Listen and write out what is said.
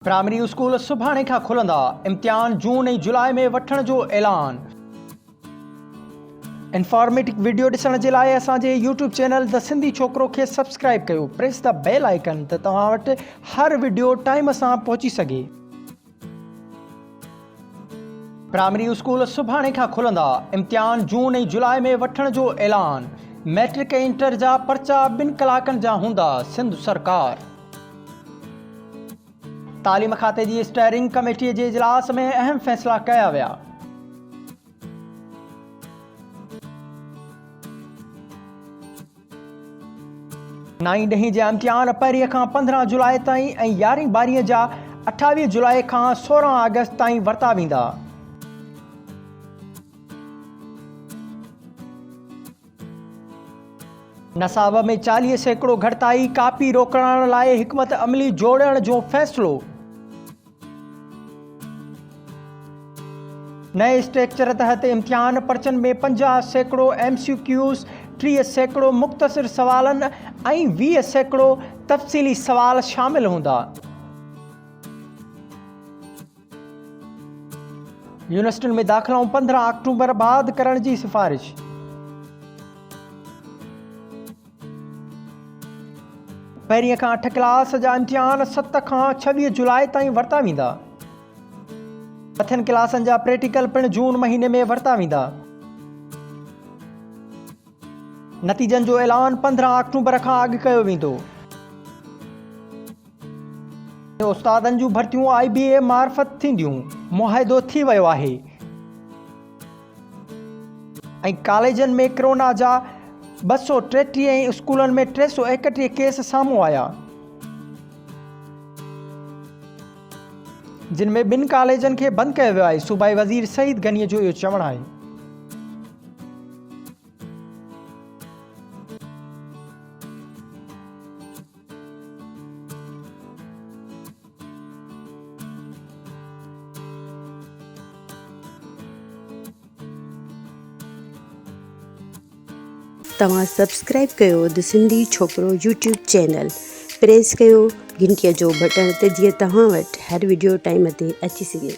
Primary school सुभाणे खां खुलंदा। इम्तिहान जून ऐं जुलाई में वठण जो ऐलान। इंफॉर्मेटिव वीडियो ॾिसण जे लाइ असांजे यूट्यूब चैनल द सिंधी छोकिरो खे सब्सक्राइब कयो। प्रेस द बेल आइकन त तव्हां वटि हर वीडियो टाइम सां पहुची सघे। प्राइमरी स्कूल सुभाणे खां खुलंदा। इम्तिहान जून ऐं जुलाई में वठण जो ऐलान। मैट्रिक ऐं इंटर जा पर्चा 2 कलाकनि जा हूंदा। सिंध सरकार। तालीम खाते जी स्टीयरिंग कमेटीअ जे इजलास में अहम फ़ैसिला कया विया। नाई ॾहीं जा इम्तिहान 1 खां 15 जुलाई ताईं ऐं 11 12 जा 28 जुलाई खां 16 अगस्त ताईं वरिता वेंदा। नसाब में 40% घटिताई। कापी रोकण लाइ हिकमत अमली जोड़ण जो फ़ैसिलो। नए स्ट्रक्चर तहत इम्तिहान पर्चन में 50% MCQs, 30% मुख़्तसिर सवालनि ऐं 20% तफ़सीली सवाल शामिल हूंदा। यूनिवर्सिटियुनि में दाख़िलाऊं 15 अक्टूबर बाद करण जी सिफ़ारिश। पहिरीं खां 8 क्लास जा इम्तिहान 7 खां 26 जुलाई ताईं वरिता वेंदा। मथियनि क्लासनि जा प्रैक्टिकल पिणु जून महीने में वरिता वेंदा। नतीजनि जो ऐलान 15 अक्टूबर खां अॻु कयो वेंदो। उस्तादनि जूं भर्तियूं IBA मार्फत थींदियूं। मुआहिदो थी वियो आहे। ऐं कॉलेजनि में कोरोना जा 233 ऐं स्कूलनि में 331 केस साम्हूं आया, जिन में 2 कॉलेजनि खे बंदि कयो वियो आहे। सूबाई वज़ीर सईद गनीअ जो इहो चवणु आहे। तव्हां सब्सक्राइब कयो द सिंधी छोकिरो यूट्यूब चैनल। प्रेस कयो घंटीअ जो बटण त जीअं तव्हां वटि हर वीडियो टाइम ते अची सघे।